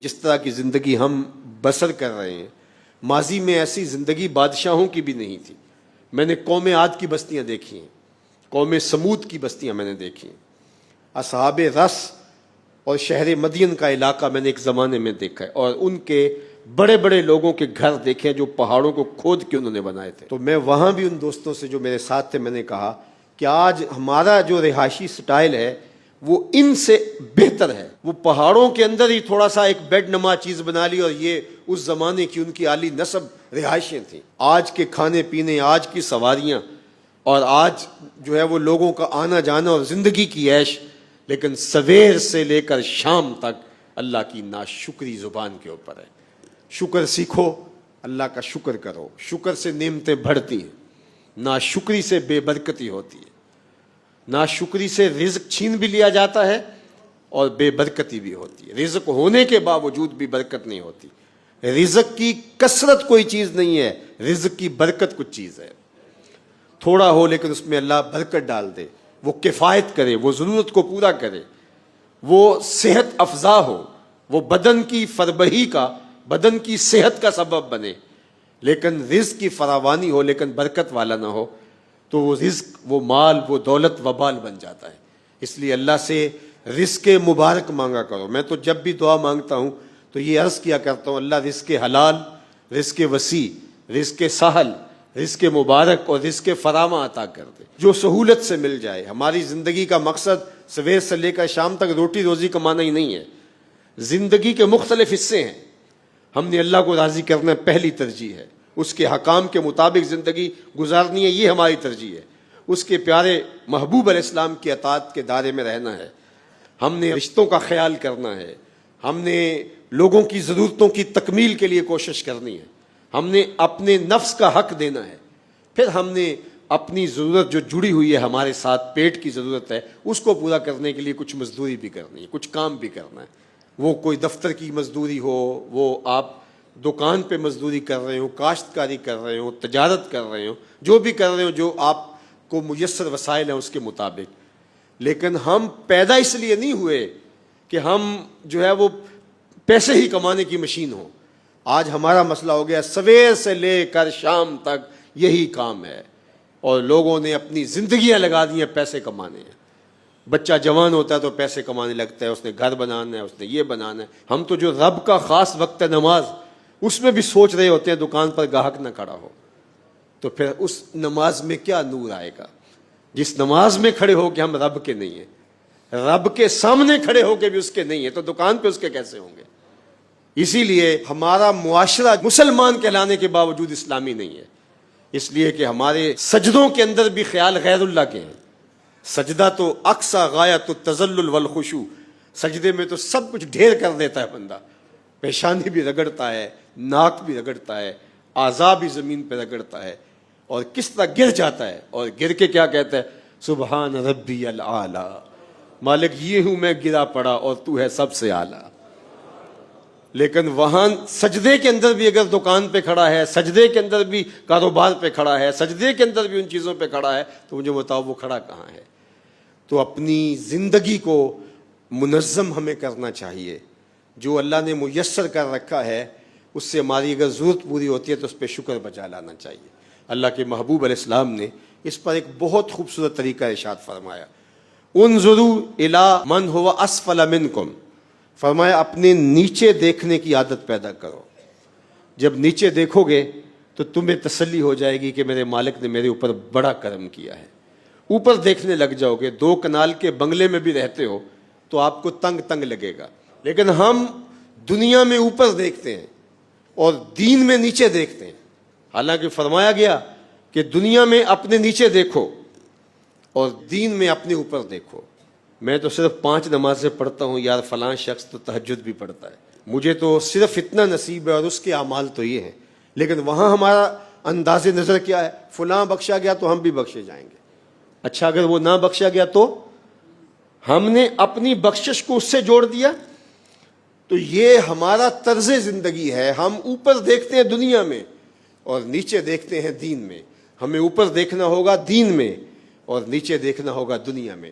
جس طرح کی زندگی ہم بسر کر رہے ہیں، ماضی میں ایسی زندگی بادشاہوں کی بھی نہیں تھی۔ میں نے قوم عاد کی بستیاں دیکھی ہیں، قوم سمود کی بستیاں میں نے دیکھی ہیں، اصحاب رس اور شہر مدین کا علاقہ میں نے ایک زمانے میں دیکھا ہے، اور ان کے بڑے بڑے لوگوں کے گھر دیکھے جو پہاڑوں کو کھود کے انہوں نے بنائے تھے۔ تو میں وہاں بھی ان دوستوں سے جو میرے ساتھ تھے میں نے کہا کہ آج ہمارا جو رہائشی سٹائل ہے وہ ان سے بہتر ہے۔ وہ پہاڑوں کے اندر ہی تھوڑا سا ایک بیڈ نما چیز بنا لی، اور یہ اس زمانے کی ان کی عالی نسب رہائشیں تھیں۔ آج کے کھانے پینے، آج کی سواریاں، اور آج جو ہے وہ لوگوں کا آنا جانا اور زندگی کی عیش، لیکن سویر سے لے کر شام تک اللہ کی ناشکری زبان کے اوپر ہے۔ شکر سیکھو، اللہ کا شکر کرو، شکر سے نعمتیں بڑھتی ہیں، ناشکری سے بے برکتی ہوتی ہے۔ ناشکری سے رزق چھین بھی لیا جاتا ہے اور بے برکتی بھی ہوتی ہے۔ رزق ہونے کے باوجود بھی برکت نہیں ہوتی۔ رزق کی کثرت کوئی چیز نہیں ہے، رزق کی برکت کچھ چیز ہے۔ تھوڑا ہو لیکن اس میں اللہ برکت ڈال دے، وہ کفایت کرے، وہ ضرورت کو پورا کرے، وہ صحت افزا ہو، وہ بدن کی فربہی کا، بدن کی صحت کا سبب بنے۔ لیکن رزق کی فراوانی ہو لیکن برکت والا نہ ہو تو وہ رزق، وہ مال، وہ دولت وبال بن جاتا ہے۔ اس لیے اللہ سے رزق مبارک مانگا کرو۔ میں تو جب بھی دعا مانگتا ہوں تو یہ عرض کیا کرتا ہوں، اللہ رزق حلال، رزق وسیع، رزق سہل، رزق مبارک اور رزق فراواں عطا کر دے، جو سہولت سے مل جائے۔ ہماری زندگی کا مقصد سویر سے لے کر شام تک روٹی روزی کمانا ہی نہیں ہے۔ زندگی کے مختلف حصے ہیں، ہم نے اللہ کو راضی کرنا پہلی ترجیح ہے، اس کے حکام کے مطابق زندگی گزارنی ہے، یہ ہماری ترجیح ہے۔ اس کے پیارے محبوب علیہ السلام کی اطاعت کے دائرے میں رہنا ہے، ہم نے رشتوں کا خیال کرنا ہے، ہم نے لوگوں کی ضرورتوں کی تکمیل کے لیے کوشش کرنی ہے، ہم نے اپنے نفس کا حق دینا ہے، پھر ہم نے اپنی ضرورت جو جڑی ہوئی ہے ہمارے ساتھ، پیٹ کی ضرورت ہے، اس کو پورا کرنے کے لیے کچھ مزدوری بھی کرنی ہے، کچھ کام بھی کرنا ہے۔ وہ کوئی دفتر کی مزدوری ہو، وہ آپ دکان پہ مزدوری کر رہے ہو، کاشتکاری کر رہے ہو، تجارت کر رہے ہو، جو بھی کر رہے ہو، جو آپ کو میسر وسائل ہیں اس کے مطابق۔ لیکن ہم پیدا اس لیے نہیں ہوئے کہ ہم جو ہے وہ پیسے ہی کمانے کی مشین ہو۔ آج ہمارا مسئلہ ہو گیا سویر سے لے کر شام تک یہی کام ہے، اور لوگوں نے اپنی زندگیاں لگا دی ہیں پیسے کمانے ہیں۔ بچہ جوان ہوتا ہے تو پیسے کمانے لگتا ہے، اس نے گھر بنانا ہے، اس نے یہ بنانا ہے۔ ہم تو جو رب کا خاص وقت ہے نماز، اس میں بھی سوچ رہے ہوتے ہیں دکان پر گاہک نہ کھڑا ہو، تو پھر اس نماز میں کیا نور آئے گا؟ جس نماز میں کھڑے ہو کے ہم رب کے نہیں ہیں، رب کے سامنے کھڑے ہو کے بھی اس کے نہیں ہیں، تو دکان پہ اس کے کیسے ہوں گے؟ اسی لیے ہمارا معاشرہ مسلمان کہلانے کے باوجود اسلامی نہیں ہے، اس لیے کہ ہمارے سجدوں کے اندر بھی خیال غیر اللہ کے ہیں۔ سجدہ تو اقصی غایت التذلل والخشوع، سجدے میں تو سب کچھ ڈھیر کر دیتا ہے بندہ، پیشانی بھی رگڑتا ہے، ناک بھی رگڑتا ہے، اعضاء بھی زمین پہ رگڑتا ہے، اور کس طرح گر جاتا ہے، اور گر کے کیا کہتا ہے؟ سبحان ربی العالی، مالک یہ ہوں میں گرا پڑا اور تو ہے سب سے اعلیٰ۔ لیکن وہاں سجدے کے اندر بھی اگر دکان پہ کھڑا ہے، سجدے کے اندر بھی کاروبار پہ کھڑا ہے، سجدے کے اندر بھی ان چیزوں پہ کھڑا ہے، تو مجھے بتاؤ وہ کھڑا کہاں ہے؟ تو اپنی زندگی کو منظم ہمیں کرنا چاہیے، جو اللہ نے میسر کر رکھا ہے اس سے ہماری اگر ضرورت پوری ہوتی ہے تو اس پہ شکر بجا لانا چاہیے۔ اللہ کے محبوب علیہ السلام نے اس پر ایک بہت خوبصورت طریقہ ارشاد فرمایا، انظروا الی من هو اسفل منکم، فرمایا اپنے نیچے دیکھنے کی عادت پیدا کرو۔ جب نیچے دیکھو گے تو تمہیں تسلی ہو جائے گی کہ میرے مالک نے میرے اوپر بڑا کرم کیا ہے۔ اوپر دیکھنے لگ جاؤ گے، 2 کنال کے بنگلے میں بھی رہتے ہو تو آپ کو تنگ تنگ لگے گا، لیکن ہم دنیا میں اوپر دیکھتے ہیں اور دین میں نیچے دیکھتے ہیں۔ حالانکہ فرمایا گیا کہ دنیا میں اپنے نیچے دیکھو اور دین میں اپنے اوپر دیکھو۔ میں تو صرف 5 نمازیں پڑھتا ہوں یار، فلاں شخص تو تہجد بھی پڑھتا ہے، مجھے تو صرف اتنا نصیب ہے اور اس کے اعمال تو یہ ہیں، لیکن وہاں ہمارا انداز نظر کیا ہے؟ فلاں بخشا گیا تو ہم بھی بخشے جائیں گے۔ اچھا اگر وہ نہ بخشا گیا تو ہم نے اپنی بخشش کو اس سے جوڑ دیا۔ تو یہ ہمارا طرز زندگی ہے، ہم اوپر دیکھتے ہیں دنیا میں اور نیچے دیکھتے ہیں دین میں۔ ہمیں اوپر دیکھنا ہوگا دین میں اور نیچے دیکھنا ہوگا دنیا میں۔